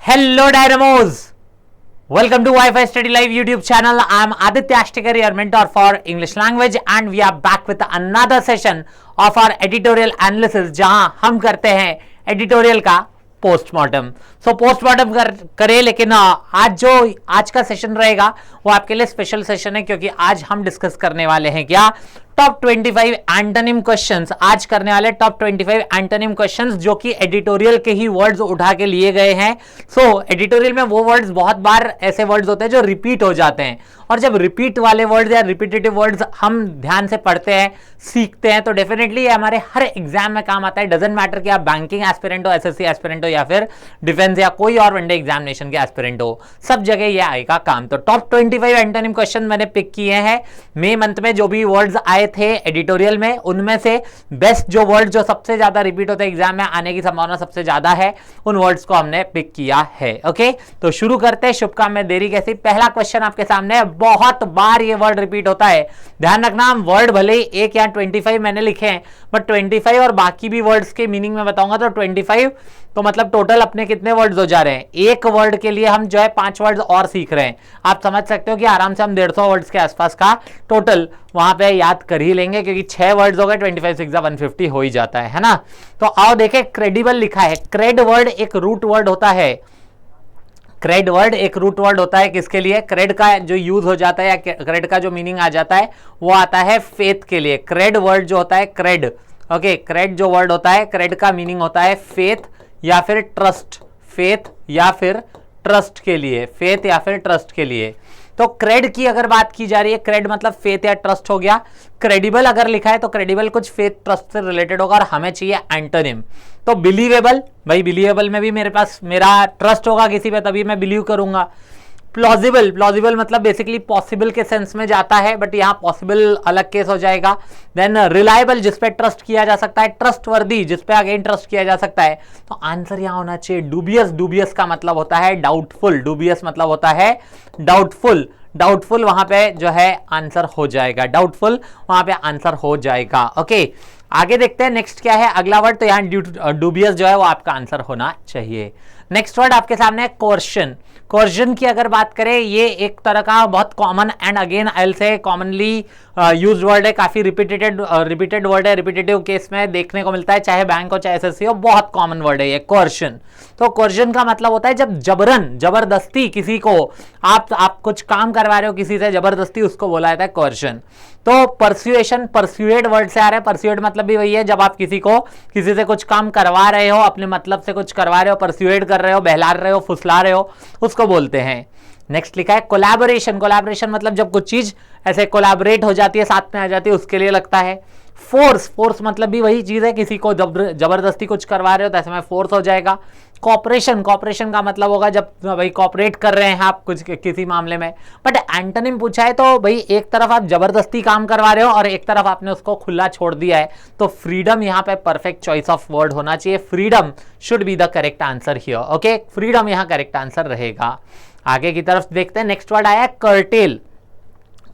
Hello Dynamos! Welcome to Wi-Fi Study Live YouTube channel. I am Aditya Ashtikar, your mentor for English language, and we are back with another session of our editorial analysis जहां हम करते हैं editorial का postmortem. सो postmortem करें, लेकिन आज का session रहेगा वो आपके लिए स्पेशल सेशन है, क्योंकि आज हम डिस्कस करने वाले हैं क्या, टॉप 25 एंटोनिम क्वेश्चंस. आज करने वाले टॉप 25 एंटोनिम क्वेश्चंस जो कि एडिटोरियल के ही वर्ड्स उठा के लिए गए हैं. सो एडिटोरियल में वो वर्ड्स बहुत बार ऐसे वर्ड्स होते हैं जो रिपीट हो जाते हैं, और जब रिपीट वाले वर्ड्स या रिपीटेटिव वर्ड्स हम ध्यान से पढ़ते हैं, सीखते हैं, तो डेफिनेटली ये हमारे हर एग्जाम में काम आता है. डजंट मैटर कि आप बैंकिंग एस्पिरेंट हो, एसएससी एस्पिरेंट हो, या फिर डिफेंस या कोई और वनडे एग्जामिनेशन के एस्पिरेंट हो, सब जगह ये आएगा काम. तो टॉप 25 एंटोनिम क्वेश्चन मैंने पिक किए हैं. मई मंथ में जो भी वर्ड्स आए थे एडिटोरियल में, उनमें से बेस्ट जो वर्ड जो सबसे ज्यादा रिपीट होते हैं, एग्जाम में आने की संभावना सबसे ज्यादा है, उन वर्ड्स को हमने पिक किया है. ओके, तो शुरू करते हैं. शुभ काम में देरी कैसी. पहला क्वेश्चन आपके सामने है. बहुत बार ये वर्ड रिपीट होता है, ध्यान रखना. वर्ड भले ही एक या 25 मैंने लिखे हैं, बट 25 और बाकी भी वर्ड्स के मीनिंग में बताऊंगा. तो 25 तो मतलब टोटल अपने कितने वर्ड्स हो जा रहे हैं. एक वर्ड के लिए हम जो है 5 वर्ड्स और सीख रहे हैं. आप समझ सकते हो कि आराम से हम 150 वर्ड्स के आसपास का टोटल वहां पे याद कर ही लेंगे, क्योंकि 6 वर्ड्स हो गए, 25 6 150 हो ही जाता है ना. तो आओ देखें. क्रेडिबल लिखा है. क्रेड वर्ड एक रूट वर्ड होता है. क्रेड वर्ड एक रूट वर्ड होता है. किसके लिए? क्रेड का जो यूज हो जाता है या क्रेड का जो मीनिंग आ जाता है वो आता है फेथ के लिए. क्रेड वर्ड जो होता है, क्रेड, ओके, क्रेड जो वर्ड होता है, क्रेड का मीनिंग होता है फेथ या फिर ट्रस्ट. फेथ या फिर ट्रस्ट के लिए. फेथ या फिर ट्रस्ट के लिए. तो क्रेड की अगर बात की जा रही है, क्रेड मतलब फेथ या ट्रस्ट हो गया. क्रेडिबल अगर लिखा है तो क्रेडिबल कुछ फेथ ट्रस्ट से रिलेटेड होगा, और हमें चाहिए एंटोनिम. तो बिलीवेबल, भाई बिलीवेबल में भी मेरा ट्रस्ट होगा किसी पे, तभी मैं बिलीव करूंगा. प्लॉजिबल, प्लॉजिबल मतलब बेसिकली पॉसिबल के सेंस में जाता है, बट यहाँ पॉसिबल अलग केस हो जाएगा. देन रिलायबल, जिसपे ट्रस्ट किया जा सकता है. ट्रस्टवर्दी, जिसपे अगेन ट्रस्ट किया जा सकता है. तो आंसर यहाँ होना चाहिए डूबियस. डूबियस का मतलब होता है डाउटफुल. डूबियस मतलब होता है डाउटफुल. डाउटफुल वहां पे जो है आंसर हो जाएगा. डाउटफुल वहां पे आंसर हो जाएगा. ओके, आगे देखते हैं नेक्स्ट क्या है अगला वर्ड. तो यहाँ डूबियस जो है वो आपका आंसर होना चाहिए. नेक्स्ट वर्ड आपके सामने है कोर्शन. कोर्शन की अगर बात करें, ये एक तरह का बहुत common and again I will say commonly used word है. काफी रिपीटेड वर्ड है. रिपीटेटिव केस में देखने को मिलता है, चाहे बैंक हो चाहे एसएससी हो. बहुत कॉमन वर्ड है ये कोर्शन. तो कोर्शन का मतलब होता है जब जबरदस्ती किसी को आप कुछ काम करवा रहे हो किसी से जबरदस्ती, उसको बोला जाता है कोर्शन. तो परस्यूएशन, परस्यूएड वर्ड से आ रहा है. परस्यूएड मतलब भी वही है, जब आप किसी से कुछ काम करवा रहे हो, अपने मतलब से कुछ करवा रहे हो, परस्यूएड कर रहे हो, बहला रहे हो, फुसला रहे हो, उसको बोलते हैं. नेक्स्ट लिखा है कोलैबोरेशन. कोलैबोरेशन मतलब जब कुछ चीज ऐसे कोलैबोरेट हो जाती है, साथ में आ जाती है, उसके लिए लगता है. फोर्स, फोर्स मतलब भी वही चीज है, किसी को जबरदस्ती कुछ करवा रहे हो तो ऐसे में फोर्स हो जाएगा. कॉपरेशन, कॉपरेशन का मतलब होगा जब भाई कॉपरेट कर रहे हैं आप कुछ किसी मामले में. बट एंटोनिम पूछा है तो भाई एक तरफ आप जबरदस्ती काम करवा रहे हो और एक तरफ आपने उसको खुला छोड़ दिया है. तो फ्रीडम यहाँ पे परफेक्ट चॉइस ऑफ वर्ड होना चाहिए. Freedom should be the correct answer here. Okay, freedom यहाँ करेक्ट आंसर रहेगा. आगे की तरफ देखते हैं. नेक्स्ट वर्ड आया कर्टेल.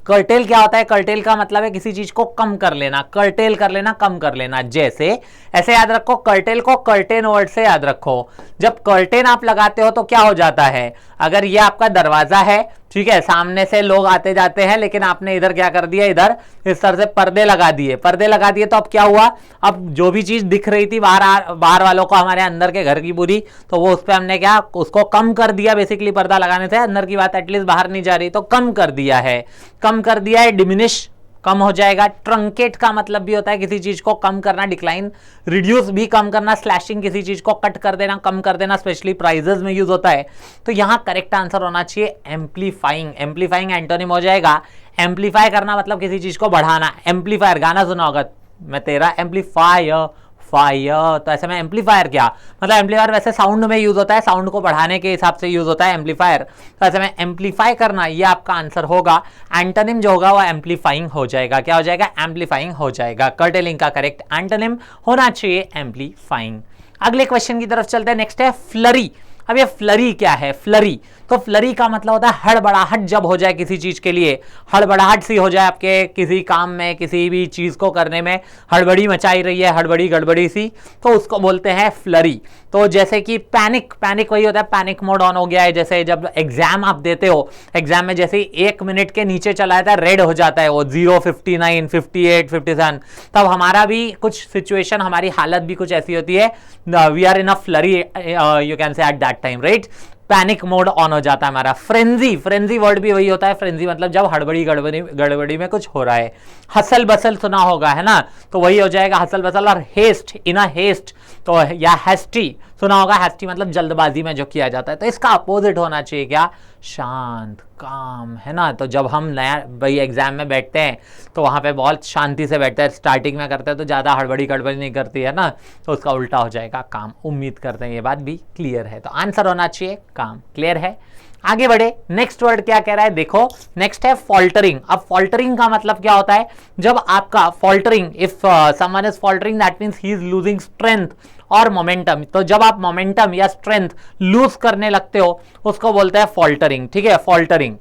कर्टेल क्या होता है? कर्टेल का मतलब है किसी चीज को कम कर लेना. कर्टेल कर लेना, कम कर लेना. जैसे ऐसे याद रखो, कर्टेल को कर्टेन वर्ड से याद रखो. जब कर्टेन आप लगाते हो तो क्या हो जाता है, अगर ये आपका दरवाजा है, ठीक है, सामने से लोग आते जाते हैं, लेकिन आपने इधर क्या कर दिया, इधर इस तरह से पर्दे लगा दिए. पर्दे लगा दिए तो अब क्या हुआ, अब जो भी चीज दिख रही थी बाहर वालों को, हमारे अंदर के घर की पूरी, तो वो उस पर हमने क्या, उसको कम कर दिया. बेसिकली पर्दा लगाने से अंदर की बात एटलीस्ट बाहर नहीं जा रही, तो कम कर दिया है. कम कर दिया है, डिमिनिश कम हो जाएगा. ट्रंकेट का मतलब भी होता है किसी चीज को कम करना. डिक्लाइन, रिड्यूस भी कम करना. स्लैशिंग, किसी चीज को कट कर देना, कम कर देना. स्पेशली प्राइजेस में यूज होता है. तो यहां करेक्ट आंसर होना चाहिए एम्पलीफाइंग. एम्पलीफाइंग एंटोनिम हो जाएगा. एम्पलीफाई करना मतलब किसी चीज को बढ़ाना. एम्पलीफायर, गाना सुना होगा, मैं तेरा एम्पलीफायर फायर. तो ऐसे में एम्पलीफायर क्या मतलब, एम्पलीफायर वैसे साउंड में यूज होता है, साउंड को बढ़ाने के हिसाब से यूज होता है एम्पलीफायर. तो ऐसे में एम्पलीफाई करना, ये आपका आंसर होगा. एंटोनिम जो होगा वो एम्पलीफाइंग हो जाएगा. क्या हो जाएगा? एम्पलीफाइंग हो जाएगा. कर्टेलिंग का करेक्ट एंटोनिम होना चाहिए एम्पलीफाइंग. अगले क्वेश्चन की तरफ चलते हैं. नेक्स्ट है फ्लरी. अब ये फ्लरी क्या है? फ्लरी, तो फ्लरी का मतलब होता है हड़बड़ाहट जब हो जाए किसी चीज के लिए, हड़बड़ाहट सी हो जाए आपके किसी काम में, किसी भी चीज को करने में हड़बड़ी मचाई रही है, हड़बड़ी गड़बड़ी सी, तो उसको बोलते हैं फ्लरी। तो जैसे कि पैनिक, पैनिक वही होता है, पैनिक मोड ऑन हो गया है। जैसे जब एग्जाम आप देते हो, एग्जाम में जैसे ही 1 मिनट के नीचे चला जाता है, रेड हो जाता है वो 0, 59, 58, 57, तब हमारा भी कुछ सिचुएशन, हमारी हालत भी कुछ ऐसी होती है, we are in a flurry, you can say at that time, right? Panic mode on हो जाता है हमारा। फ्रेंजी, फ्रेंजी वर्ड भी वही होता है, फ्रेंजी मतलब जब हड़बड़ी गड़बड़ी में कुछ हो रहा है। हसल बसल सुना होगा, है ना, तो वही हो जाएगा हसल बसल। और हेस्ट, इन अ हेस्ट, तो या हैस्टी सुना होगा, हैस्टी मतलब जल्दबाजी में जो किया जाता है। तो इसका अपोजिट होना चाहिए क्या? शांत, काम, है ना। तो जब हम नया भाई एग्जाम में बैठते हैं तो वहां पे बहुत शांति से बैठते हैं, स्टार्टिंग में करते हैं तो ज़्यादा हड़बड़ी गड़बड़ी नहीं करती है ना, तो उसका उल्टा हो जाएगा काम। उम्मीद करते हैं ये बात भी क्लियर है। तो आंसर होना चाहिए काम। क्लियर है? आगे बढ़े, नेक्स्ट वर्ड क्या कह रहा है देखो, नेक्स्ट है फॉल्टरिंग। अब फॉल्टरिंग का मतलब क्या होता है? जब आपका faltering, if someone is faltering that means he is losing strength और मोमेंटम। तो जब आप मोमेंटम या स्ट्रेंथ लूज करने लगते हो उसको बोलते हैं फॉल्टरिंग। ठीक है, फॉल्टरिंग।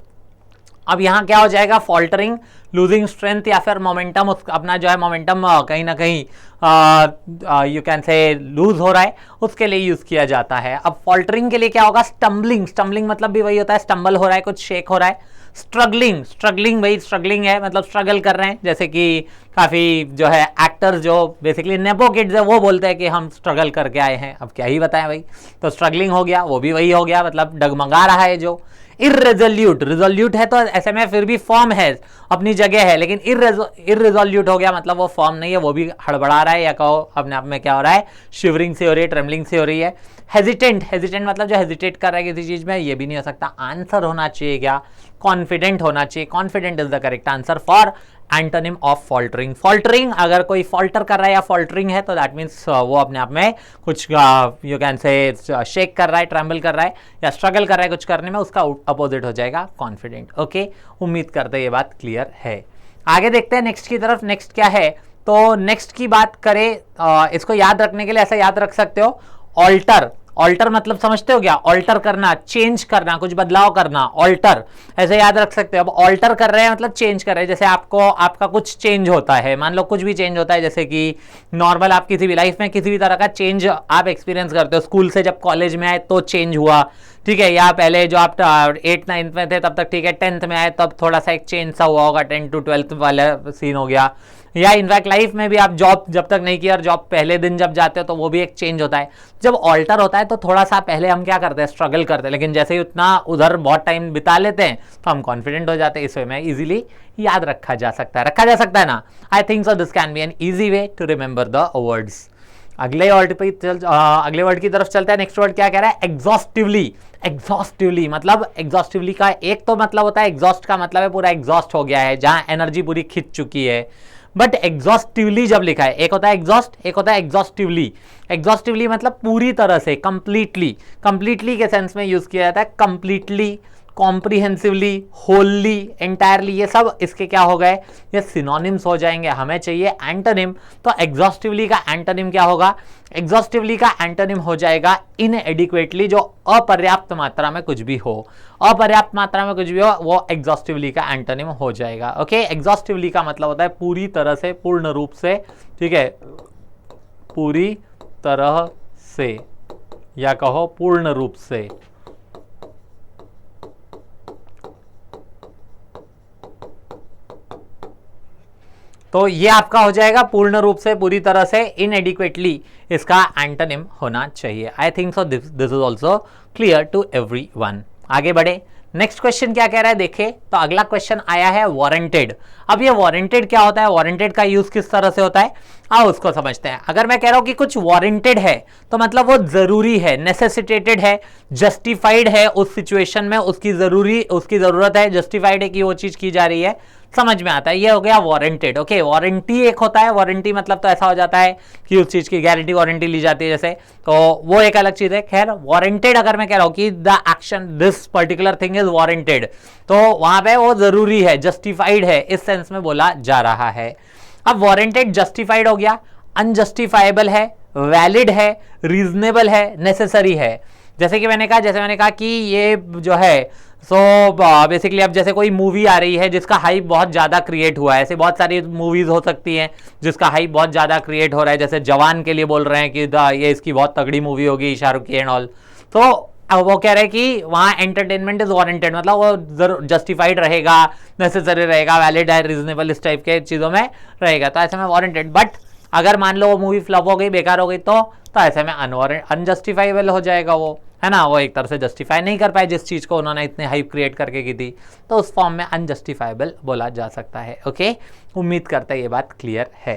अब यहां क्या हो जाएगा? फॉल्टरिंग, लूजिंग स्ट्रेंथ या फिर मोमेंटम, अपना जो है मोमेंटम कहीं ना कहीं यू कैन से लूज हो रहा है, उसके लिए यूज किया जाता है। अब फॉल्टरिंग के लिए क्या होगा? स्टम्बलिंग, स्टम्बलिंग मतलब भी वही होता है, स्टम्बल हो रहा है, कुछ शेक हो रहा है। स्ट्रगलिंग, स्ट्रगलिंग भाई स्ट्रगलिंग है मतलब स्ट्रगल कर रहे हैं, जैसे कि काफी जो है एक्टर्स जो बेसिकली नेपो किड्स है वो बोलते हैं कि हम स्ट्रगल करके आए हैं। अब क्या ही बताएं भाई, तो स्ट्रगलिंग हो गया, वो भी वही हो गया, मतलब डगमगा रहा है जो। इर्रेजोल्यूट, रिजोल्यूट है तो ऐसे में फिर भी फॉर्म है, अपनी जगह है, लेकिन इर्रेजोल्यूट हो गया मतलब वो फॉर्म नहीं है, वो भी हड़बड़ा रहा है, या कहो अपने आप में क्या हो रहा है, शिवरिंग से हो रही है, ट्रेमलिंग से हो रही है। हेजिटेंट, हेजिटेंट मतलब जो हेजिटेट कर रहा है किसी चीज में, ये भी नहीं हो सकता। आंसर होना चाहिए क्या? कॉन्फिडेंट होना चाहिए। Confident is the correct answer for antonym of faltering. Faltering, अगर कोई फॉल्टर कर रहा है या फॉल्टरिंग है तो दैट मीन्स वो अपने आप में कुछ यू कैन से शेक कर रहा है, ट्रैम्बल कर रहा है या स्ट्रगल कर रहा है कुछ करने में, उसका अपोजिट हो जाएगा कॉन्फिडेंट। ओके, उम्मीद करते हैं ये बात क्लियर है। आगे देखते हैं नेक्स्ट की तरफ। नेक्स्ट क्या है? तो नेक्स्ट की बात करें, इसको याद रखने के लिए ऐसा याद रख सकते हो, ऑल्टर। ऑल्टर मतलब समझते हो क्या? ऑल्टर करना, चेंज करना, कुछ बदलाव करना, ऑल्टर ऐसे याद रख सकते हो। अब ऑल्टर कर रहे हैं मतलब चेंज कर रहे हैं, जैसे आपका कुछ चेंज होता है, मान लो कुछ भी चेंज होता है, जैसे कि नॉर्मल आप किसी भी लाइफ में किसी भी तरह का चेंज आप एक्सपीरियंस करते हो, स्कूल से जब कॉलेज में आए तो चेंज हुआ, ठीक है, या पहले जो आप 8th 9th में थे तब तक ठीक है, 10th में आए तब थोड़ा सा एक चेंज सा हुआ होगा, 10 to 12th वाला सीन हो गया। या इनफैक्ट लाइफ में भी आप जॉब जब तक नहीं किया और जॉब पहले दिन जब जाते हो तो वो भी एक चेंज होता है। जब ऑल्टर होता है तो थोड़ा सा पहले हम क्या करते हैं, स्ट्रगल करते हैं, लेकिन जैसे ही उतना उधर बहुत टाइम बिता लेते हैं तो हम कॉन्फिडेंट हो जाते हैं। इस वे में इजीली याद रखा जा सकता है ना। I think so this can be an easy way to remember the words. अगले वर्ड की तरफ चलते हैं। नेक्स्ट वर्ड क्या कह रहा है? एग्जॉस्टिवली। एग्जॉस्टिवली मतलब एग्जॉस्टिवली का एक तो मतलब होता है, एग्जॉस्ट का मतलब है पूरा एग्जॉस्ट हो गया है, जहां एनर्जी पूरी खिंच चुकी है। बट एग्जॉस्टिवली जब लिखा है, एक होता है एग्जॉस्ट, एक होता है एग्जॉस्टिवली। एग्जॉस्टिवली मतलब पूरी तरह से, कंप्लीटली, कंप्लीटली के सेंस में यूज किया जाता है। कंप्लीटली, कॉम्प्रिहेंसिवली, होलली, एंटायरली, ये सब इसके क्या हो गए? ये सिनोनिम्स हो जाएंगे। हमें चाहिए एंटोनिम, तो एग्जॉस्टिवली का एंटोनिम क्या होगा? एग्जॉस्टिवली का एंटोनिम हो जाएगा इनएडिक्वेटली, जो अपर्याप्त मात्रा में कुछ भी हो। अपर्याप्त मात्रा में कुछ भी हो वो एग्जॉस्टिवली का एंटोनिम हो जाएगा। ओके, एग्जॉस्टिवली का मतलब होता है पूरी तरह से, पूर्ण रूप से, ठीक है, पूरी तरह से, या कहो पूर्ण रूप से। तो ये आपका हो जाएगा पूर्ण रूप से, पूरी तरह से, इनएडिक्वेटली इसका एंटोनिम होना चाहिए। I think so this is also clear to everyone. आगे बढ़े, नेक्स्ट क्वेश्चन क्या कह रहा है देखे, तो अगला क्वेश्चन आया है वारंटेड। अब ये वारंटेड क्या होता है, वारंटेड का यूज किस तरह से होता है, आओ उसको समझते हैं। अगर मैं कह रहा हूं कि कुछ वारंटेड है तो मतलब वो जरूरी है, नेसेसिटेटेड है, जस्टिफाइड है, उस सिचुएशन में उसकी जरूरत है, जस्टिफाइड है कि वो चीज की जा रही है, समझ में आता है, ये हो गया वारंटेड। ओके, वारंटी एक होता है, वारंटी मतलब तो ऐसा हो जाता है कि उस चीज की गारंटी वारंटी ली जाती है जैसे, तो वो एक अलग चीज है। खैर, वारंटेड अगर मैं कह रहा हूं कि the action this particular thing is warranted, तो वहां पे वो जरूरी है, जस्टिफाइड है, इस सेंस में बोला जा रहा है। अब वारंटेड जस्टिफाइड हो गया, अनजस्टिफाइबल है, वैलिड है, रीजनेबल है, नेसेसरी है। जैसे मैंने कहा कि ये जो है सो बेसिकली अब जैसे कोई मूवी आ रही है जिसका हाइप बहुत ज़्यादा क्रिएट हुआ है, ऐसे बहुत सारी मूवीज़ हो सकती हैं जिसका हाइप बहुत ज़्यादा क्रिएट हो रहा है, जैसे जवान के लिए बोल रहे हैं कि ये इसकी बहुत तगड़ी मूवी होगी शाहरुख की एंड ऑल। तो अब वो कह रहे हैं कि वहाँ एंटरटेनमेंट इज वारंटेड, मतलब वो जरूर जस्टिफाइड रहेगा, नेसेसरी रहेगा, वैलिड है, रीजनेबल, इस टाइप के चीज़ों में रहेगा, तो ऐसे में वारंटेड। बट अगर मान लो वो मूवी फ्लॉप हो गई, बेकार हो गई, तो ऐसे में अनजस्टिफाइबल हो जाएगा वो, है ना। वो एक तरह से जस्टिफाई नहीं कर पाए जिस चीज़ को उन्होंने इतने हाइप क्रिएट करके की थी, तो उस फॉर्म में अनजस्टिफाइबल बोला जा सकता है। ओके, उम्मीद करते हैं ये बात क्लियर है।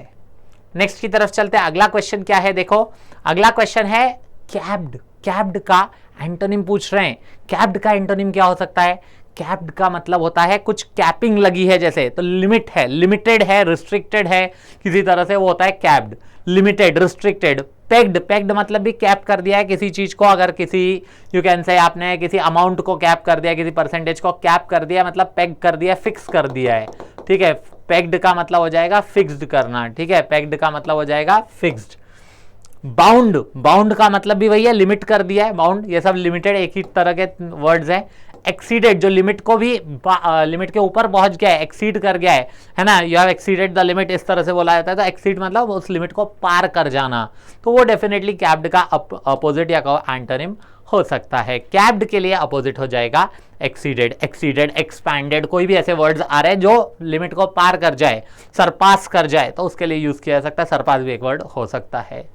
नेक्स्ट की तरफ चलते हैं। अगला क्वेश्चन क्या है, देखो अगला क्वेश्चन है कैप्ड। कैप्ड का एंटोनिम पूछ रहे हैं। कैप्ड का एंटोनिम क्या हो सकता है? कैप्ड का मतलब होता है कुछ कैपिंग लगी है जैसे, तो लिमिट है, लिमिटेड है, रिस्ट्रिक्टेड है, किसी तरह से वो होता है capped. Limited, restricted. Pegged, pegged मतलब भी कैप कर दिया है किसी चीज को, अगर किसी यू कैन से आपने किसी अमाउंट को कैप कर दिया, किसी परसेंटेज को कैप कर दिया, मतलब पेग कर दिया, फिक्स कर दिया है, ठीक है। पेग्ड का मतलब हो जाएगा फिक्स्ड करना, ठीक है, पेग्ड का मतलब हो जाएगा फिक्स्ड। बाउंड, बाउंड का मतलब भी वही है, लिमिट कर दिया है, बाउंड, ये सब लिमिटेड एक ही तरह के वर्ड्स हैं। एक्सीडेड, जो लिमिट को भी लिमिट के ऊपर पहुंच गया है, एक्सीड कर गया है ना, you have exceeded the limit, इस तरह से बोला जाता है। तो एक्सीड मतलब उस लिमिट को पार कर जाना, तो वो डेफिनेटली कैप्ड का अपोजिट या एंटोनिम हो सकता है। कैप्ड के लिए अपोजिट हो जाएगा एक्सीडेड, एक्सीडेड, एक्सपैंडेड, कोई भी ऐसे वर्ड्स आ रहे हैं जो लिमिट को पार कर जाए, सरपास कर जाए, तो उसके लिए यूज किया जा सकता है। सरपास भी एक वर्ड हो सकता है।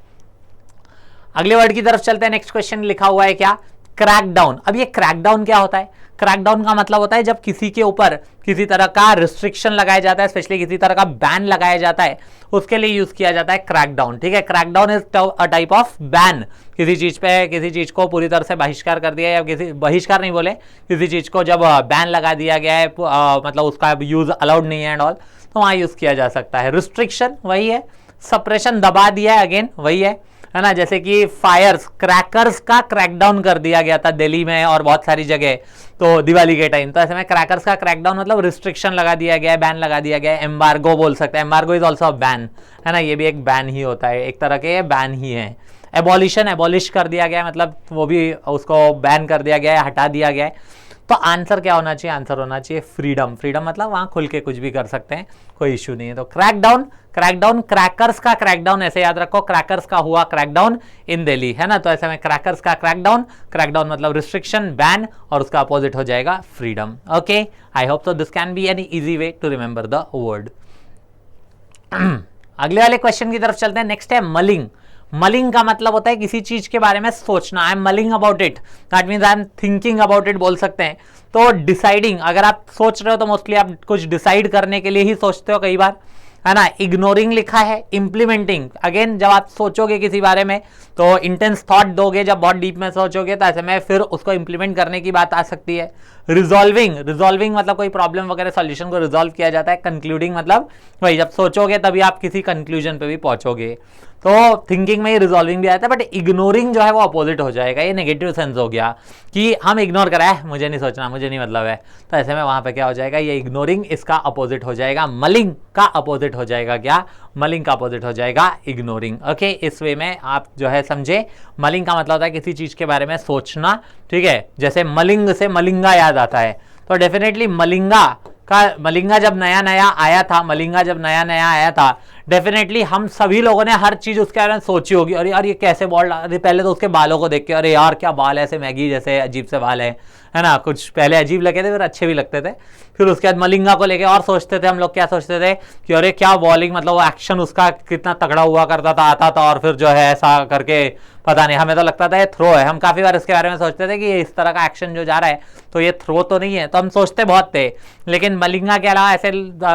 अगले वर्ड की तरफ चलते हैं। नेक्स्ट क्वेश्चन लिखा हुआ है क्या? क्रैकडाउन। अब ये क्रैकडाउन क्या होता है? क्रैकडाउन का मतलब होता है जब किसी के ऊपर किसी तरह का रिस्ट्रिक्शन लगाया जाता है, स्पेशली किसी तरह का बैन लगाया जाता है, उसके लिए यूज किया जाता है क्रैकडाउन, ठीक है। Crackdown is a type of ban, किसी चीज पे, किसी चीज को पूरी तरह से बहिष्कार कर दिया, या किसी बहिष्कार नहीं बोले, किसी चीज को जब बैन लगा दिया गया है, मतलब उसका यूज अलाउड नहीं है एंड ऑल, तो वहां यूज किया जा सकता है। रिस्ट्रिक्शन वही है, सप्रेशन दबा दिया है, अगेन वही है ना। जैसे कि फायर्स, क्रैकर्स का क्रैकडाउन कर दिया गया था दिल्ली में और बहुत सारी जगह, तो दिवाली के टाइम, तो ऐसे में क्रैकर्स का क्रैकडाउन मतलब रिस्ट्रिक्शन लगा दिया गया है, बैन लगा दिया गया है। एम्बार्गो बोल सकते हैं, embargo is also a ban, है ना, ये भी एक बैन ही होता है, एक तरह के बैन ही है। एबॉलिशन, एबॉलिश कर दिया गया है, मतलब वो भी उसको बैन कर दिया गया है, हटा दिया गया है। तो आंसर क्या होना चाहिए? आंसर होना चाहिए फ्रीडम। फ्रीडम मतलब वहां खुल के कुछ भी कर सकते हैं, कोई इश्यू नहीं है। तो क्रैकडाउन, क्रैकडाउन, क्रैकर्स का क्रैकडाउन, ऐसे याद रखो, क्रैकर्स का हुआ क्रैकडाउन इन दिल्ली, है ना। तो ऐसे में क्रैकर्स का क्रैकडाउन, क्रैकडाउन मतलब रिस्ट्रिक्शन, बैन, और उसका अपोजिट हो जाएगा freedom. Okay, I hope so this can be an easy way to remember the word. अगले वाले क्वेश्चन की तरफ चलते हैं। नेक्स्ट है मलिंग। मलिंग का मतलब होता है किसी चीज के बारे में सोचना। I am mulling about it, that means I am thinking about it बोल सकते हैं। तो डिसाइडिंग, अगर आप सोच रहे हो तो मोस्टली आप कुछ डिसाइड करने के लिए ही सोचते हो कई बार, है ना। इग्नोरिंग लिखा है। इम्प्लीमेंटिंग, अगेन जब आप सोचोगे किसी बारे में तो इंटेंस थॉट दोगे, जब बहुत डीप में सोचोगे तो ऐसे में फिर उसको इंप्लीमेंट करने की बात आ सकती है। रिजॉल्विंग, रिजॉल्विंग मतलब कोई प्रॉब्लम वगैरह सॉल्यूशन को रिजॉल्व किया जाता है। कंक्लूडिंग मतलब वही, जब सोचोगे तभी आप किसी कंक्लूजन पे भी पहुंचोगे। तो थिंकिंग में ही रिजॉल्विंग भी आता है, बट इग्नोरिंग जो है वो अपोजिट हो जाएगा। ये नेगेटिव सेंस हो गया कि हम इग्नोर कराए, मुझे नहीं सोचना, मुझे नहीं मतलब है, तो ऐसे में वहां पे क्या हो जाएगा? ये इग्नोरिंग, इसका अपोजिट हो जाएगा मलिंग का अपोजिट हो जाएगा क्या? मलिंग का अपोजिट हो जाएगा इग्नोरिंग। ओके, इस वे में आप जो है समझे। मलिंग का मतलब होता है किसी चीज के बारे में सोचना, ठीक है। जैसे मलिंग से मलिंगा याद आता है, तो डेफिनेटली मलिंगा जब नया नया आया था, मलिंगा जब नया नया आया था, डेफिनेटली हम सभी लोगों ने हर चीज उसके बारे में सोची होगी। अरे यार ये कैसे बॉल, अरे पहले तो उसके बालों को देख के अरे यार क्या बाल, ऐसे मैगी जैसे अजीब से बाल है ना। कुछ पहले अजीब लगे थे, फिर अच्छे भी लगते थे। फिर उसके बाद मलिंगा को लेके और सोचते थे हम लोग, क्या सोचते थे कि अरे क्या बॉलिंग, मतलब वो एक्शन उसका कितना तगड़ा हुआ करता था, आता था और फिर जो है ऐसा करके, पता नहीं, हमें तो लगता था ये थ्रो है। हम काफी बार इसके बारे में सोचते थे कि ये इस तरह का एक्शन जो जा रहा है तो ये थ्रो तो नहीं है, तो हम सोचते बहुत थे। लेकिन मलिंगा के अलावा ऐसे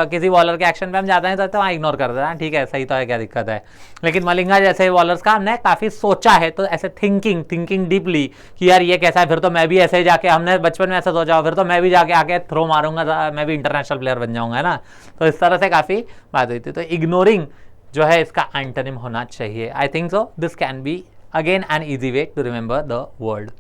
किसी बॉलर के एक्शन पे हम जाते हैं तो वहाँ इग्नोर कर देते हैं, ठीक है सही तो है, क्या दिक्कत है। लेकिन मलिंगा जैसे बॉलर्स का हमने काफी सोचा है, तो ऐसे थिंकिंग डीपली कि यार ये कैसा है, फिर तो मैं भी ऐसे जाके, हमने बचपन में ऐसा सोचा, फिर तो मैं भी जाके आके थ्रो मारूंगा, मैं भी इंटरनेशनल प्लेयर बन जाऊंगा, है ना। तो इस तरह से काफी बात हुई थी। तो इग्नोरिंग जो है इसका एंटोनिम होना चाहिए। I think so this can be again an easy way to remember the word.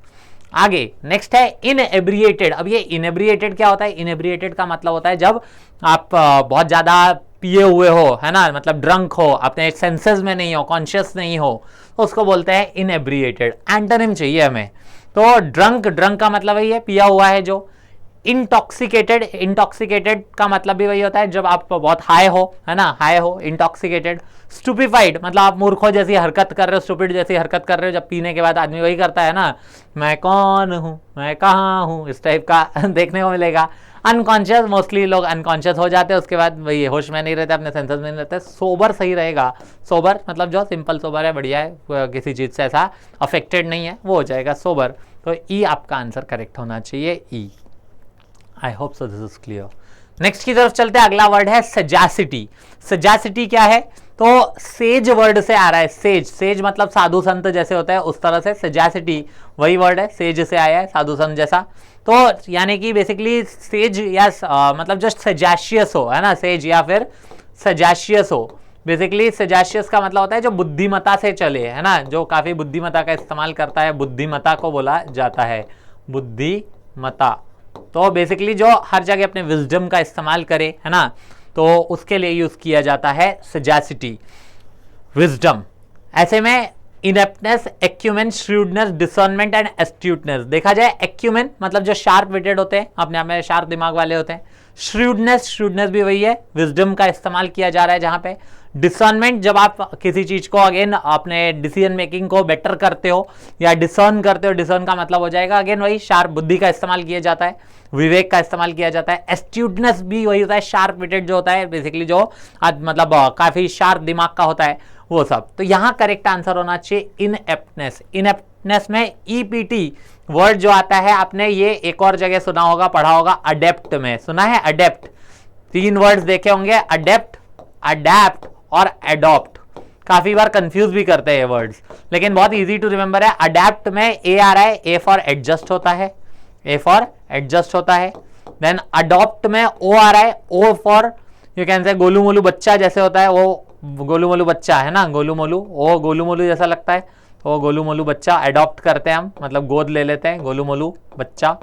आगे नेक्स्ट है इनएब्रिएटेड। अब ये इनएब्रिएटेड क्या होता है? इनएब्रिएटेड का मतलब होता है जब आप बहुत ज्यादा पिए हुए हो, है ना, मतलब ड्रंक हो, अपने सेंसेस में नहीं हो, कॉन्शियस नहीं हो, तो उसको बोलते हैं इनएब्रिएटेड। एंटोनिम चाहिए हमें, तो ड्रंक, ड्रंक का मतलब वही है पिया हुआ है जो। इंटॉक्सिकेटेड, इंटॉक्सिकेटेड का मतलब भी वही होता है जब आप बहुत हाई हो, है ना, हाई हो, इंटॉक्सिकेटेड। स्टूपिफाइड मतलब आप मूर्खों जैसी हरकत कर रहे हो, स्टूपिड जैसी हरकत कर रहे हो, जब पीने के बाद आदमी वही करता है ना, मैं कौन हूं, मैं कहाँ हूं, इस टाइप का देखने को मिलेगा। अनकॉन्शियस, मोस्टली लोग अनकॉन्शियस हो जाते हैं, उसके बाद वही होश में नहीं रहते, अपने सेंसेस में नहीं रहते। सोबर सही रहेगा, सोबर मतलब जो सिंपल सोबर है, बढ़िया है, किसी चीज़ से ऐसा अफेक्टेड नहीं है, वो हो जाएगा सोबर। तो ई आपका आंसर करेक्ट होना चाहिए, ई। I hope so this is clear. Next की तरफ चलते हैं, अगला वर्ड है सजासिटी। सजासिटी क्या है, तो सेज वर्ड से आ रहा है, सेज, सेज मतलब साधु संत जैसे होता है उस तरह से, सजासिटी वही वर्ड है, सेज से आया है, साधु संत जैसा। तो यानी कि बेसिकली सेज या मतलब जो सजाशियस हो, है ना, सेज या फिर सजाशियस हो। बेसिकली सजाशियस का मतलब होता है जो बुद्धिमता से चले, है ना, जो काफी बुद्धिमता का इस्तेमाल करता है, बुद्धिमता को बोला जाता है, बुद्धिमता। तो बेसिकली जो हर जगह अपने विजडम का इस्तेमाल करे, है ना, तो उसके लिए यूज किया जाता है सजासिटी, विजडम। ऐसे में इनेप्टनेस, एक्यूमेन, श्रूडनेस, डिसर्नमेंट एंड एस्ट्यूटनेस। देखा जाए एक्यूमेन मतलब जो शार्प विटेड होते हैं, अपने आप में शार्प दिमाग वाले होते हैं। श्रूडनेस, श्रूडनेस भी वही है, विजडम का इस्तेमाल किया जा रहा है जहां पे। डिसर्नमेंट जब आप किसी चीज को अगेन अपने डिसीजन मेकिंग को बेटर करते हो या डिसर्न करते हो, डिसर्न का मतलब हो जाएगा अगेन वही शार्प बुद्धि का इस्तेमाल किया जाता है, विवेक का इस्तेमाल किया जाता है। एस्ट्यूटनेस भी वही होता है, शार्प विटेड जो होता है, बेसिकली जो मतलब काफी शार्प दिमाग का होता है वो सब। तो यहां करेक्ट आंसर होना चाहिए इनएप्टनेस। इनएप्टनेस में ईपीटी वर्ड जो आता है, आपने ये एक और जगह सुना होगा, पढ़ा होगा, अडेप्ट में सुना है, अडेप्ट। तीन वर्ड्स देखे होंगे, अडेप्ट, अडेप्ट और एडॉप्ट। काफी बार कंफ्यूज भी करते हैं ये वर्ड्स, लेकिन बहुत इजी टू रिमेंबर है। अडेप्ट में ए आ रहा है, ए फॉर एडजस्ट होता है, ए फॉर एडजस्ट होता है। देन अडॉप्ट में ओ आ रहा है, ओ फॉर यू कैन से गोलू मोलू बच्चा जैसे होता है, वो गोलू मोलू बच्चा है ना, गोलू मोलू, ओ गोलू मोलू जैसा लगता है, तो गोलू मोलू बच्चा अडॉप्ट करते हैं हम, मतलब गोद ले लेते हैं, गोलू मोलू बच्चा,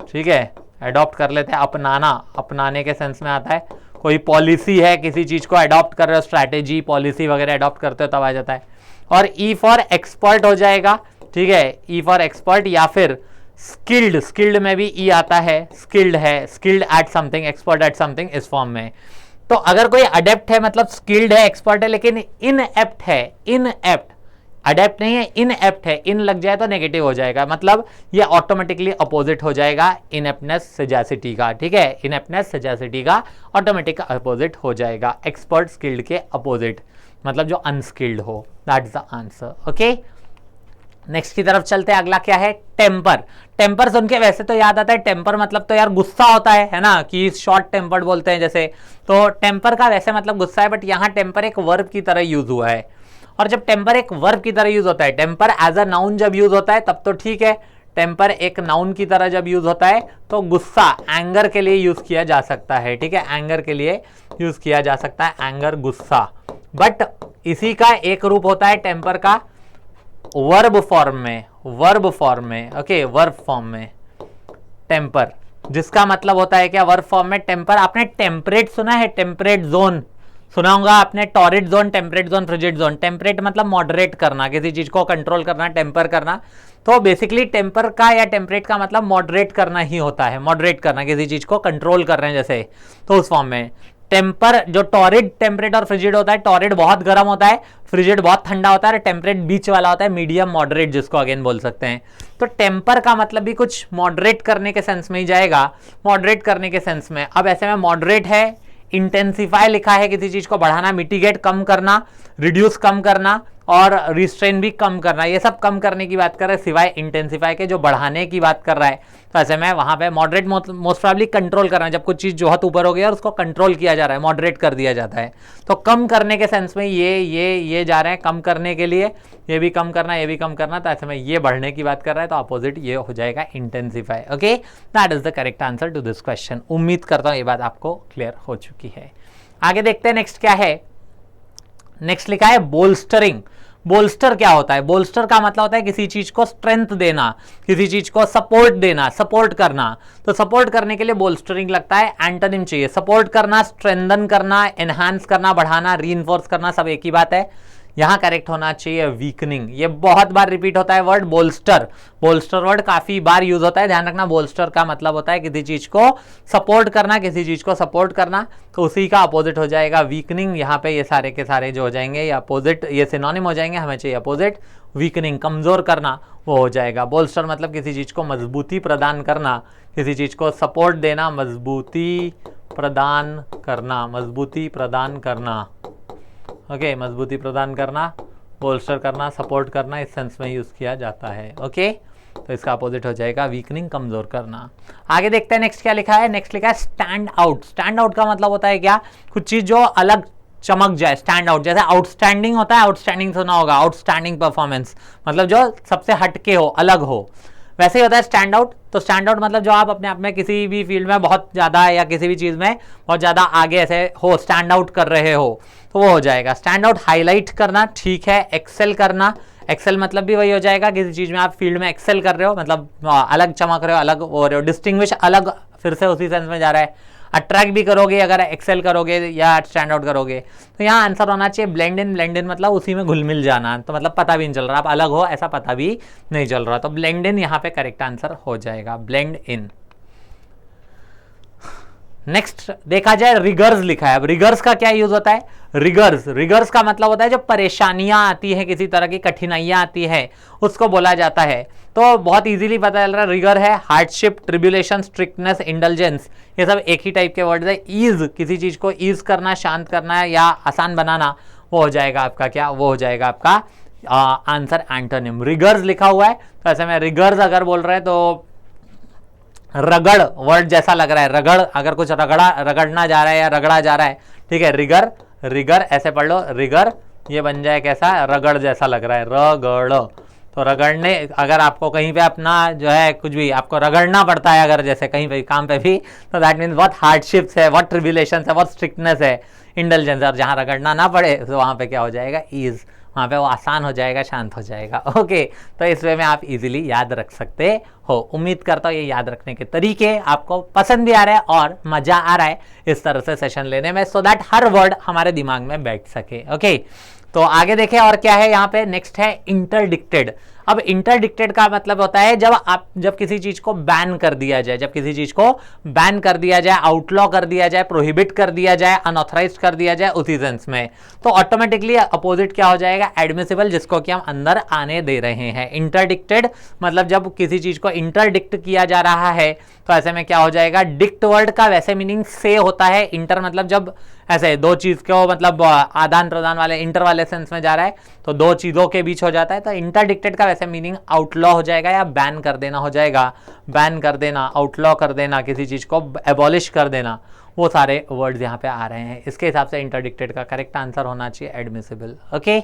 ठीक है, अडॉप्ट कर लेते हैं। अपनाना, अपनाने के सेंस में आता है। कोई पॉलिसी है, किसी चीज को अडॉप्ट कर रहे हो, स्ट्रैटेजी, पॉलिसी वगैरह अडॉप्ट करते हो तब आ जाता है। और ई फॉर एक्सपर्ट हो जाएगा, ठीक है, ई फॉर एक्सपर्ट, या फिर स्किल्ड, स्किल्ड में भी ई आता है, स्किल्ड है, skilled at something, expert at something, इस फॉर्म में। तो अगर कोई अडेप्ट है मतलब स्किल्ड है, एक्सपर्ट है, लेकिन इनएप्ट है, इनएप्ट, अडेप्ट नहीं है, इनएप्ट है, इन लग जाए तो नेगेटिव हो जाएगा, मतलब ये ऑटोमेटिकली अपोजिट हो जाएगा इनएप्टनेस सजासिटी का, ठीक है, इनएप्टनेस सजासिटी का ऑटोमेटिक अपोजिट हो जाएगा, एक्सपर्ट स्किल्ड के अपोजिट, मतलब जो अनस्किल्ड हो। That is the answer, okay. Next की तरफ चलते हैं, अगला क्या है, टेम्पर। टेम्पर सुन के वैसे तो याद आता है, टेम्पर मतलब तो यार गुस्सा होता है ना, कि शॉर्ट टेम्पर्ड बोलते हैं जैसे, तो टेम्पर का वैसे मतलब गुस्सा है, बट यहाँ टेम्पर एक वर्ब की तरह यूज हुआ है। और जब टेम्पर एक वर्ब की तरह यूज होता है, टेम्पर एज अ नाउन जब यूज होता है तब तो ठीक है, टेम्पर एक नाउन की तरह जब यूज होता है तो गुस्सा एंगर के लिए यूज किया जा सकता है, ठीक है, एंगर के लिए यूज किया जा सकता है, एंगर, गुस्सा। बट इसी का एक रूप होता है टेम्पर का वर्ब फॉर्म में, वर्ब फॉर्म में, ओके, वर्ब फॉर्म में टेम्पर, जिसका मतलब होता है क्या, वर्ब फॉर्म में टेम्पर। आपने टेम्परेट सुना है, टेम्परेट जोन सुना होगा आपने, torrid zone, temperate zone, frigid zone. Temperate मतलब मॉडरेट करना, किसी चीज को कंट्रोल करना, टेम्पर करना। तो बेसिकली टेम्पर का या टेम्परेट का मतलब मॉडरेट करना ही होता है, मॉडरेट करना, किसी चीज को कंट्रोल कर रहे हैं जैसे, तो उस फॉर्म में। टेम्पर जो टॉरिड, टेम्परेट और फ्रिजिड होता है, टॉरिड बहुत गर्म होता है, फ्रिजिड बहुत ठंडा होता है, और टेम्परेट बीच वाला होता है, मीडियम मॉडरेट जिसको अगेन बोल सकते हैं। तो टेम्पर का मतलब भी कुछ मॉडरेट करने के सेंस में ही जाएगा, मॉडरेट करने के सेंस में। अब ऐसे में मॉडरेट है, इंटेंसिफाई लिखा है, किसी चीज को बढ़ाना, मिटिगेट कम करना, रिड्यूस कम करना, और रिस्ट्रेन भी कम करना, ये सब कम करने की बात कर रहा है, सिवाय इंटेंसिफाई के जो बढ़ाने की बात कर रहा है। तो ऐसे में वहां पे मॉडरेट मोस्ट प्रोबेबली कंट्रोल करना है, जब कुछ चीज बहुत ऊपर हो गई और उसको कंट्रोल किया जा रहा है, मॉडरेट कर दिया जाता है। तो कम करने के सेंस में ये जा रहे हैं, कम करने के लिए, ये भी कम करना, ये भी कम करना, तो ऐसे में ये बढ़ने की बात कर रहा है, तो अपोजिट ये हो जाएगा intensify, okay. That is the correct answer to this question. उम्मीद करता हूं ये बात आपको क्लियर हो चुकी है। आगे देखते हैं नेक्स्ट क्या है। नेक्स्ट लिखा है बोल्स्टरिंग। बोल्स्टर क्या होता है? बोल्स्टर का मतलब होता है किसी चीज को स्ट्रेंथ देना, किसी चीज को सपोर्ट देना, सपोर्ट करना। तो सपोर्ट करने के लिए बोल्स्टरिंग लगता है, एंटोनिम चाहिए। सपोर्ट करना, स्ट्रेंथन करना, एनहांस करना, बढ़ाना, रीइंफोर्स करना, सब एक ही बात है। यहां करेक्ट होना चाहिए वीकनिंग। ये बहुत बार रिपीट होता है वर्ड बोल्स्टर। बोल्स्टर वर्ड काफी बार यूज होता है, ध्यान रखना। बोल्स्टर का मतलब होता है किसी चीज को सपोर्ट करना, किसी चीज को सपोर्ट करना। तो उसी का अपोजिट हो जाएगा वीकनिंग। यहाँ पे ये सारे के सारे जो हो जाएंगे ये अपोजिट, ये सिनोनिम हो जाएंगे, हमें चाहिए अपोजिट। वीकनिंग कमजोर करना, वो हो जाएगा। बोल्स्टर मतलब किसी चीज को मजबूती प्रदान करना, किसी चीज को सपोर्ट देना, मजबूती प्रदान करना, मजबूती प्रदान करना। ओके, मजबूती प्रदान करना, बोल्स्टर करना, सपोर्ट करना, इस सेंस में यूज किया जाता है। ओके, तो इसका अपोजिट हो जाएगा वीकनिंग, कमजोर करना। आगे देखते हैं नेक्स्ट क्या लिखा है। नेक्स्ट लिखा है स्टैंड आउट। स्टैंड आउट का मतलब होता है क्या? कुछ चीज जो अलग चमक जाए, स्टैंड आउट। जैसे आउटस्टैंडिंग होता है, आउटस्टैंडिंग सुना होगा, आउटस्टैंडिंग परफॉर्मेंस, मतलब जो सबसे हटके हो, अलग हो, वैसे ही होता है स्टैंड आउट। तो स्टैंड आउट मतलब जो आप अपने आप में किसी भी फील्ड में बहुत ज्यादा या किसी भी चीज में बहुत ज्यादा आगे ऐसे हो, स्टैंड आउट कर रहे हो, तो वो हो जाएगा स्टैंड आउट। हाईलाइट करना, ठीक है। एक्सेल करना, एक्सेल मतलब भी वही हो जाएगा, किसी चीज में आप फील्ड में एक्सेल कर रहे हो, मतलब अलग चमक रहे हो, अलग हो रहे हो। डिस्टिंग्विश अलग, फिर से उसी सेंस में जा रहा है। अट्रैक्ट भी करोगे अगर एक्सेल करोगे या स्टैंड आउट करोगे। तो यहाँ आंसर होना चाहिए ब्लेंड इन। ब्लेंड इन मतलब उसी में घुल मिल जाना, तो मतलब पता भी नहीं चल रहा, आप अलग हो ऐसा पता भी नहीं चल रहा। तो ब्लेंड इन यहाँ पे करेक्ट आंसर हो जाएगा, ब्लेंड इन। नेक्स्ट देखा जाए, रिगर्स लिखा है। अब रिगर्स का क्या यूज होता है? रिगर्स का मतलब होता है जो परेशानियां आती है, किसी तरह की कठिनाइयां आती है, उसको बोला जाता है। तो बहुत इजीली पता चल रहा है, रिगर है हार्डशिप, ट्रिब्यूलेशन, स्ट्रिक्टनेस, इंडल्जेंस, ये सब एक ही टाइप के वर्ड्स है। ईज, किसी चीज को ईज करना, शांत करना या आसान बनाना, वो हो जाएगा आपका क्या? वो हो जाएगा आपका आंसर एंटोनिम। रिगर्स लिखा हुआ है, तो ऐसे में रिगर्स अगर बोल रहे हैं तो रगड़ वर्ड जैसा लग रहा है। रगड़, अगर कुछ रगड़ना जा रहा है या रगड़ा जा रहा है, ठीक है। रिगर ऐसे पढ़ लो, रिगर, ये बन जाए कैसा? रगड़ जैसा लग रहा है, रगड़। तो रगड़ने, अगर आपको कहीं पे अपना जो है कुछ भी आपको रगड़ना पड़ता है, अगर जैसे कहीं पे काम पे भी, तो दैट मीन्स बहुत हार्डशिप्स है, बहुत ट्रिब्यूलेशन है, बहुत स्ट्रिक्टनेस है, इंडल्जेंस। और जहाँ रगड़ना ना पड़े तो वहाँ पे क्या हो जाएगा? ईज, वहाँ पे वो आसान हो जाएगा, शांत हो जाएगा। ओके, तो इस वे में आप इजीली याद रख सकते हो। उम्मीद करता हूँ ये याद रखने के तरीके आपको पसंद भी आ रहा है और मजा आ रहा है इस तरह से सेशन लेने में, सो दैट हर वर्ड हमारे दिमाग में बैठ सके। ओके, तो आगे देखें और क्या है यहाँ पे। नेक्स्ट है इंटरडिक्टेड। अब इंटरडिक्टेड का मतलब होता है जब किसी चीज को बैन कर दिया जाए, जब किसी चीज को बैन कर दिया जाए, आउटलॉ कर दिया जाए, प्रोहिबिट कर दिया जाए, अनऑथराइज कर दिया जाए, उसी सेंस में। तो ऑटोमेटिकली अपोजिट क्या हो जाएगा? एडमिसिबल, जिसको कि हम अंदर आने दे रहे हैं। इंटरडिक्टेड मतलब जब किसी चीज को इंटरडिक्ट किया जा रहा है, तो ऐसे में क्या हो जाएगा? डिक्ट वर्ड का वैसे मीनिंग से होता है। इंटर मतलब जब ऐसे दो चीज को मतलब आदान प्रदान वाले, इंटर वाले सेंस में जा रहा है, तो दो चीजों के बीच हो जाता है। तो इंटरडिक्टेड का वैसे मीनिंग आउटलॉ हो जाएगा या बैन कर देना हो जाएगा। बैन कर देना, आउटलॉ कर देना, किसी चीज को एबॉलिश कर देना, वो सारे वर्ड्स यहाँ पे आ रहे हैं। इसके हिसाब से इंटरडिक्टेड का करेक्ट आंसर होना चाहिए एडमिसिबल। ओके,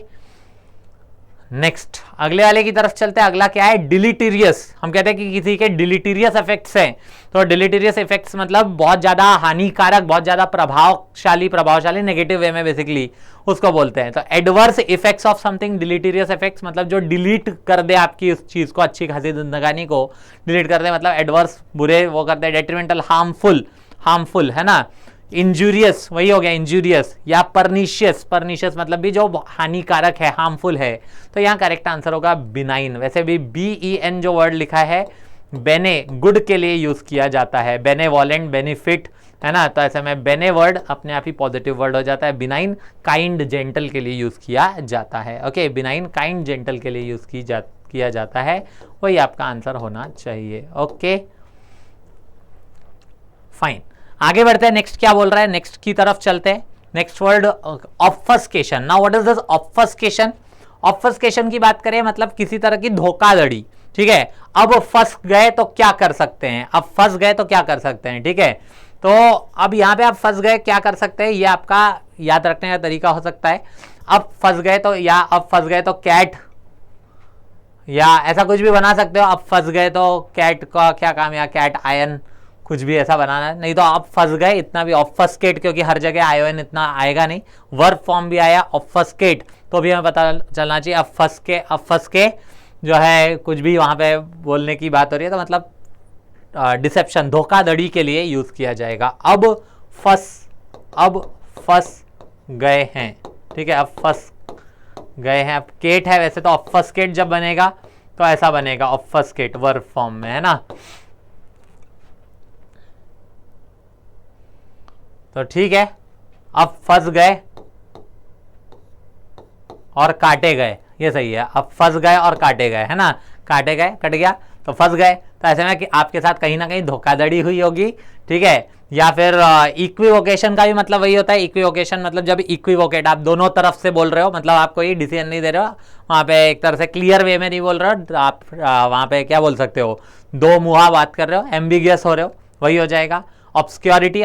नेक्स्ट अगले वाले की तरफ चलते हैं। अगला क्या है? डिलीटीरियस। हम कहते हैं कि किसी के डिलीटीरियस इफेक्ट्स हैं। तो डिलीटीरियस इफेक्ट्स मतलब बहुत ज्यादा हानिकारक, बहुत ज्यादा प्रभावशाली नेगेटिव वे में बेसिकली उसको बोलते हैं। तो adverse effects of something, deleterious effects मतलब जो डिलीट कर दे आपकी उस चीज को, अच्छी खासी जिंदगानी को डिलीट कर दे, मतलब एडवर्स, बुरे वो करते हैं। डेट्रीमेंटल, हार्मफुल है ना। इंजूरियस वही हो गया, इंजूरियस या परनिशियस मतलब भी जो हानिकारक है, हार्मफुल है। तो यहाँ करेक्ट आंसर होगा बिनाइन। वैसे भी BEN जो वर्ड लिखा है, बेने गुड के लिए यूज किया जाता है, बेनेवोलेंट, बेनिफिट, है ना। तो ऐसे में बेने वर्ड अपने आप ही पॉजिटिव वर्ड हो जाता है। बिनाइन काइंड, जेंटल के लिए यूज किया जाता है। ओके, बिनाइन काइंड जेंटल के लिए यूज किया जाता है, वही आपका आंसर होना चाहिए। ओके, फाइन, आगे बढ़ते हैं। नेक्स्ट क्या बोल रहा है, नेक्स्ट की तरफ चलते हैं। Next word obfuscation. Now what is this obfuscation? Obfuscation की बात करें मतलब किसी तरह की धोखाधड़ी, ठीक है। अब फंस गए तो क्या कर सकते हैं? अब फंस गए तो क्या कर सकते हैं, ठीक है। तो अब यहां पे आप फंस गए क्या कर सकते हैं, ये आपका याद रखने का तरीका हो सकता है। अब फंस गए तो, या अब फंस गए तो कैट, या ऐसा कुछ भी बना सकते हो। अब फंस गए तो कैट का क्या काम, या कैट आयन, कुछ भी ऐसा बनाना है। नहीं तो आप फंस गए, इतना भी ऑब्फस्केट, क्योंकि हर जगह आयोन इतना आएगा नहीं। वर्ब फॉर्म भी आया ऑब्फस्केट, तो भी हमें पता चलना चाहिए। अब फंस के जो है कुछ भी वहाँ पे बोलने की बात हो रही है तो मतलब डिसेप्शन, धोखाधड़ी के लिए यूज किया जाएगा। अब फंस गए हैं, ठीक है, अब फंस गए हैं। अब केट है वैसे तो ऑफस्केट जब बनेगा तो ऐसा बनेगा ऑफस्केट वर्ब फॉर्म में, है ना। तो ठीक है, अब फंस गए और काटे गए, ये सही है। अब फंस गए और काटे गए, है ना, काटे गए, कट गया तो फंस गए। तो ऐसे में कि आपके साथ कहीं ना कहीं धोखाधड़ी हुई होगी, ठीक है। या फिर इक्विवोकेशन का भी मतलब वही होता है। इक्विवोकेशन मतलब जब इक्विवोकेट, आप दोनों तरफ से बोल रहे हो, मतलब आप कोई डिसीजन नहीं दे रहे हो, वहाँ पे एक तरह से क्लियर वे में नहीं बोल रहे हो आप, वहाँ पे क्या बोल सकते हो, दो मुहा बात कर रहे हो, एम्बिगियस हो रहे हो, वही हो जाएगा। ऑब्सक्योरिटी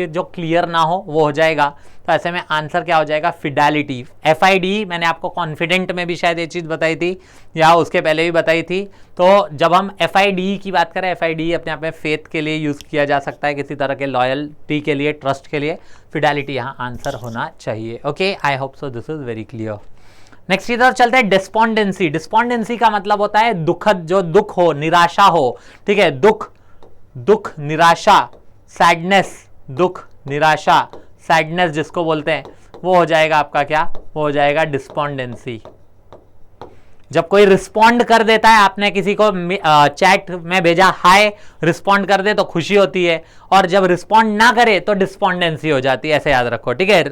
जो क्लियर ना हो वो हो जाएगा। तो ऐसे में आंसर क्या हो जाएगा, फिडेलिटी। FID मैंने आपको कॉन्फिडेंट में भी शायद ये चीज़ बताई थी या उसके पहले भी बताई थी। तो जब हम FID की बात करें, FID अपने आप में फेथ के लिए यूज़ किया जा सकता है, किसी तरह के लॉयल्टी के लिए, ट्रस्ट के लिए। फिडेलिटी यहाँ आंसर होना चाहिए। Okay, I hope so this is very clear. Next की तरफ चलते हैं, डिस्पोंडेंसी। डिस्पोंडेंसी का मतलब होता है दुखद, जो दुख हो, निराशा हो, ठीक है, दुख निराशा, सैडनेस, दुख निराशा सैडनेस जिसको बोलते हैं, वो हो जाएगा आपका क्या, वो हो जाएगा डिस्पोंडेंसी। जब कोई रिस्पॉन्ड कर देता है, आपने किसी को चैट में भेजा हाय, रिस्पॉन्ड कर दे तो खुशी होती है, और जब रिस्पॉन्ड ना करे तो डिस्पोंडेंसी हो जाती है, ऐसे याद रखो, ठीक है।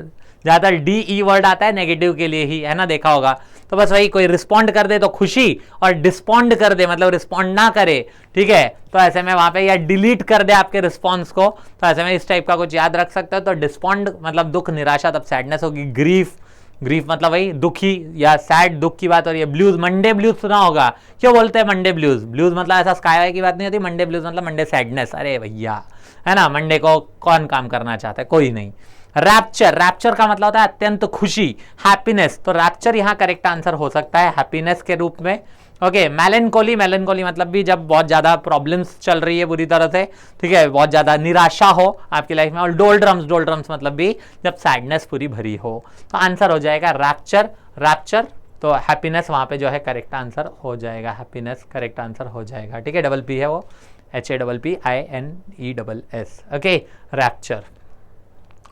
ज्यादातर DE वर्ड आता है नेगेटिव के लिए ही, है ना, देखा होगा। तो बस वही, कोई रिस्पॉन्ड कर दे तो खुशी, और डिस्पॉन्ड कर दे मतलब रिस्पॉन्ड ना करे, ठीक है, तो ऐसे में वहां पे, या डिलीट कर दे आपके रिस्पॉन्स को, तो ऐसे में इस टाइप का कुछ याद रख सकते हो। तो डिस्पॉन्ड मतलब दुख निराशा, तब सैडनेस होगी। ग्रीफ मतलब वही दुखी या सैड, दुख की बात हो रही है। ब्लूज, मंडे ब्लूज सुना होगा, क्यों बोलते हैं मंडे ब्लूज? ब्लूज मतलब ऐसा स्काई वाई की बात नहीं होती, मंडे ब्लूज मतलब मंडे सैडनेस, अरे भैया, है ना, मंडे को कौन काम करना चाहता है, कोई नहीं। रैप्चर का मतलब होता है अत्यंत खुशी, हैप्पीनेस, तो रैप्चर यहाँ करेक्ट आंसर हो सकता है हैप्पीनेस के रूप में। ओके, मेलनकोली मतलब भी जब बहुत ज्यादा प्रॉब्लम्स चल रही है बुरी तरह से, ठीक है, बहुत ज्यादा निराशा हो आपकी लाइफ में। और डोल्ड्रम्स मतलब भी जब सैडनेस पूरी भरी हो। तो आंसर हो जाएगा रैप्चर। तो हैप्पीनेस वहां पे जो है करेक्ट आंसर हो जाएगा, हैप्पीनेस करेक्ट आंसर हो जाएगा, ठीक है। डबल पी है वो, HAPPINESS। Okay, rapture.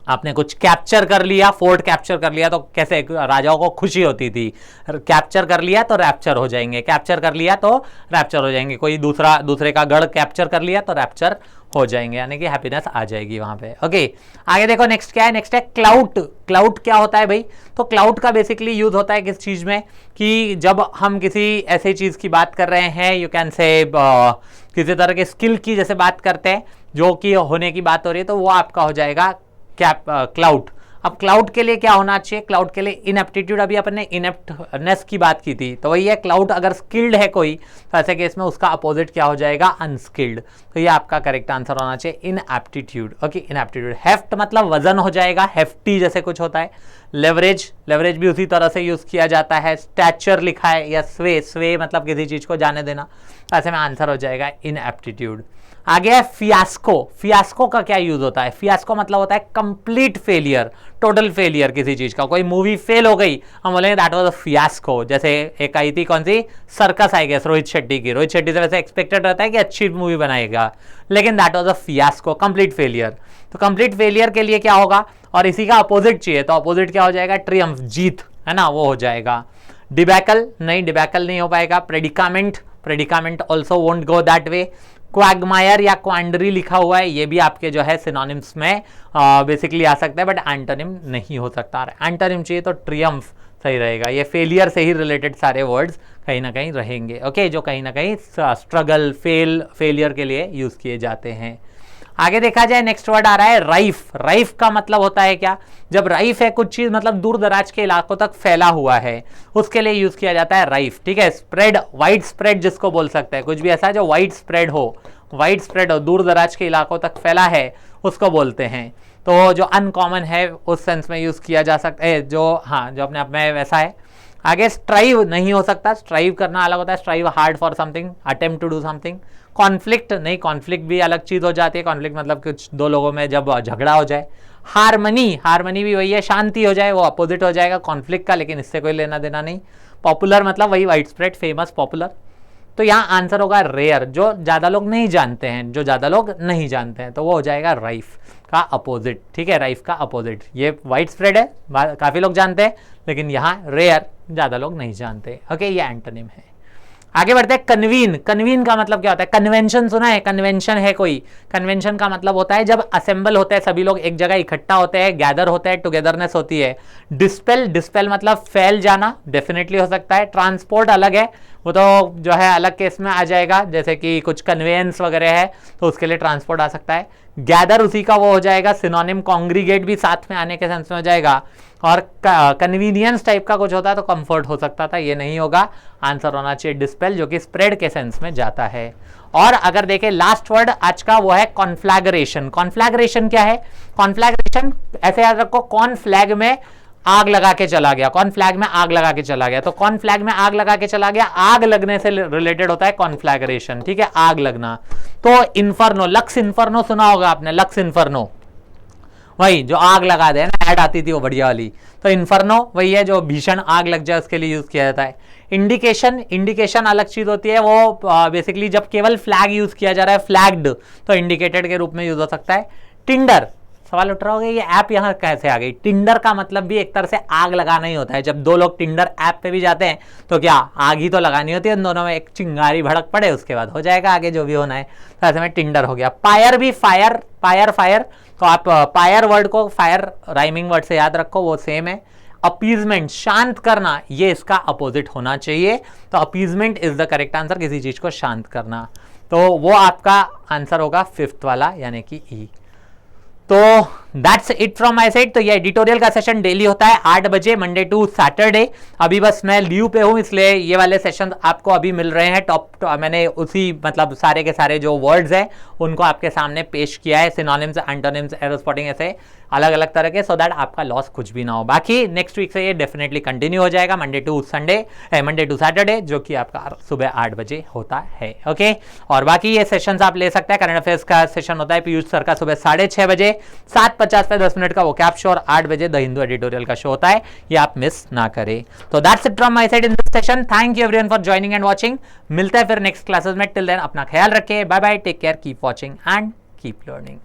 आपने कुछ कैप्चर कर लिया, फोर्ट कैप्चर कर लिया, तो कैसे राजाओं को खुशी होती थी, कैप्चर कर लिया तो रैप्चर हो जाएंगे, कैप्चर कर लिया तो रैप्चर हो जाएंगे। कोई दूसरे का गढ़ कैप्चर कर लिया तो रैप्चर हो जाएंगे, यानी कि हैप्पीनेस आ जाएगी वहां पे। ओके, आगे देखो, नेक्स्ट क्या है, नेक्स्ट है क्लाउड क्या होता है भाई? तो क्लाउड का बेसिकली यूज होता है किस चीज में, कि जब हम किसी ऐसी चीज की बात कर रहे हैं, यू कैन से किसी तरह के स्किल की जैसे बात करते हैं, जो कि होने की बात हो रही है, तो वो आपका हो जाएगा क्लाउड। अब क्लाउड के लिए क्या होना चाहिए? क्लाउड के लिए इनएप्टीट्यूड, अभी अपन ने इनएप्टनेस की बात की थी, तो वही है, क्लाउड अगर स्किल्ड है कोई, तो ऐसे केस में उसका अपोजिट क्या हो जाएगा, अनस्किल्ड। तो ये आपका करेक्ट आंसर होना चाहिए, इनएप्टीट्यूड। ओके, इनएप्टीट्यूड। हेफ्ट मतलब वजन हो जाएगा, हेफ्टी जैसे कुछ होता है। लेवरेज भी उसी तरह से यूज किया जाता है। स्टैचर लिखा है, या स्वे मतलब किसी चीज को जाने देना, तो ऐसे में आंसर हो जाएगा इनएप्टीट्यूड। आगे है फियास्को का क्या यूज होता है? फियास्को मतलब होता है कंप्लीट फेलियर, टोटल फेलियर किसी चीज का। कोई मूवी फेल हो गई, हम बोलेंगे दैट वाज अ फियास्को। जैसे एक आई थी कौन सी, circus I guess, Rohit Shetty की। रोहित शेट्टी से वैसे एक्सपेक्टेड रहता है कि अच्छी मूवी बनाएगा, लेकिन that was a fiasco, complete failure. तो कंप्लीट फेलियर के लिए क्या होगा, और इसी का अपोजिट चाहिए, तो अपोजिट क्या हो जाएगा, ट्रियम्फ, जीत, है ना, वो हो जाएगा। डिबैकल नहीं हो पाएगा। Predicament also won't go that way. Quagmire या क्वांडरी लिखा हुआ है, ये भी आपके जो है सिनोनिम्स में बेसिकली आ सकता है, बट एंटोनिम नहीं हो सकता। एंटोनिम चाहिए तो ट्रियम्फ सही रहेगा। ये फेलियर से ही रिलेटेड सारे वर्ड्स कहीं ना कहीं रहेंगे, ओके, जो कहीं ना कहीं स्ट्रगल, फेलियर के लिए यूज किए जाते हैं। आगे देखा जाए, नेक्स्ट वर्ड आ रहा है राइफ का मतलब होता है क्या? जब राइफ है कुछ चीज, मतलब दूर दराज के इलाकों तक फैला हुआ है, उसके लिए यूज किया जाता है राइफ, ठीक है। स्प्रेड, वाइड स्प्रेड जिसको बोल सकते हैं, कुछ भी ऐसा जो वाइड स्प्रेड हो, दूर दराज के इलाकों तक फैला है, उसको बोलते हैं। तो जो अनकॉमन है उस सेंस में यूज किया जा सकता है, जो अपने आप में वैसा है। आगे स्ट्राइव नहीं हो सकता, स्ट्राइव करना अलग होता है, strive hard for something, attempt to do something. Conflict भी अलग चीज हो जाती है, कॉन्फ्लिक्ट मतलब कुछ दो लोगों में जब झगड़ा हो जाए। हारमनी, हारमनी भी वही है, शांति हो जाए, वो अपोजिट हो जाएगा कॉन्फ्लिक्ट का, लेकिन इससे कोई लेना देना नहीं। पॉपुलर मतलब वही वाइड स्प्रेड, फेमस, पॉपुलर। तो यहाँ आंसर होगा रेयर, जो ज़्यादा लोग नहीं जानते हैं, जो ज़्यादा लोग नहीं जानते हैं, तो वो हो जाएगा राइफ का अपोजिट। ठीक है, राइफ का अपोजिट। ये वाइड स्प्रेड है, काफ़ी लोग जानते हैं, लेकिन यहाँ रेयर, ज़्यादा लोग नहीं जानते। ओके, ये एंटोनिम है। आगे बढ़ते हैं। कन्वीन, कन्वीन का मतलब क्या होता है? कन्वेंशन सुना है? कन्वेंशन है कोई? कन्वेंशन का मतलब होता है जब असेंबल होते हैं, सभी लोग एक जगह इकट्ठा होते हैं, गैदर होते हैं, टुगेदरनेस होती है। डिस्पेल, डिस्पेल मतलब फैल जाना, डेफिनेटली हो सकता है। ट्रांसपोर्ट अलग है, वो तो जो है अलग केस में आ जाएगा, जैसे कि कुछ कन्वेंस वगैरह है तो उसके लिए ट्रांसपोर्ट आ सकता है। गैदर उसी का वो हो जाएगा सिनोनिम, कॉन्ग्रीगेट भी साथ में आने के सेंस में हो जाएगा। और कन्वीनियंस टाइप का कुछ होता है तो कंफर्ट हो सकता था, ये नहीं होगा। आंसर होना चाहिए डिस्पेल, जो कि स्प्रेड के सेंस में जाता है। और अगर देखें लास्ट वर्ड आज का, वो है कॉन्फ्लैग्रेशन। कॉन्फ्लैग्रेशन क्या है? कॉन्फ्लैग्रेशन ऐसे याद रखो, कॉन फ्लैग में आग लगा के चला गया, कॉन फ्लैग में आग लगा के चला गया, तो कॉन फ्लैग में आग लगा के चला गया, आग लगने से रिलेटेड होता है कॉन्फ्लैग्रेशन। ठीक है, आग लगना। तो इन्फर्नो, लक्स इन्फर्नो सुना होगा आपने, लक्स इन्फर्नो, वही जो आग लगा दे ना, ऐड आती थी वो बढ़िया वाली। तो इन्फर्नो वही है जो भीषण आग लग जाए उसके लिए यूज किया जाता है। इंडिकेशन, इंडिकेशन अलग चीज होती है, वो बेसिकली जब केवल फ्लैग यूज किया जा रहा है, फ्लैग्ड, तो इंडिकेटेड के रूप में यूज हो सकता है। टिंडर, सवाल उठ रहा होगा ये ऐप यहाँ कैसे आ गई? टिंडर का मतलब भी एक तरह से आग लगाना ही होता है। जब दो लोग टिंडर ऐप पे भी जाते हैं तो क्या आग ही तो लगानी होती है, उन दोनों में एक चिंगारी भड़क पड़े, उसके बाद हो जाएगा आगे जो भी होना है। तो ऐसे में टिंडर हो गया। पायर भी, फायर, पायर, फायर, तो आप पायर वर्ड को फायर राइमिंग वर्ड से याद रखो, वो सेम है। अपीजमेंट, शांत करना, ये इसका अपोजिट होना चाहिए। तो appeasement is the correct answer, किसी चीज को शांत करना। तो वो आपका आंसर होगा फिफ्थ वाला, यानी कि ई। तो that's it from my side. तो ये एडिटोरियल का सेशन डेली होता है 8 बजे, मंडे टू सैटरडे। अभी बस मैं लीव पे हूँ, इसलिए ये वाले सेशन आपको अभी मिल रहे हैं। मैंने उसी मतलब सारे के सारे जो वर्ड्स हैं उनको आपके सामने पेश किया है, सिनोनिम्स, एंटोनिम्स, एरो स्पॉटिंग, ऐसे अलग अलग तरह के, सो दैट आपका लॉस कुछ भी ना हो। बाकी नेक्स्ट वीक से ये डेफिनेटली कंटिन्यू हो जाएगा, मंडे टू सैटरडे, जो कि आपका सुबह 8 बजे होता है। ओके, और बाकी ये सेशंस आप ले सकते हैं। करंट अफेयर्स का सेशन होता है पीयूष सर का सुबह 6:30 बजे, 7:50 पे 10 मिनट का वो कैप शो, और 8 बजे द हिंदू एडिटोरियल का शो होता है, ये आप मिस ना करें। तो that's it from my side in this session. Thank you everyone for joining and watching. मिलते हैं फिर नेक्स्ट क्लासेस में। टिल देन अपना ख्याल रखिए, bye bye, take care, keep watching and keep learning.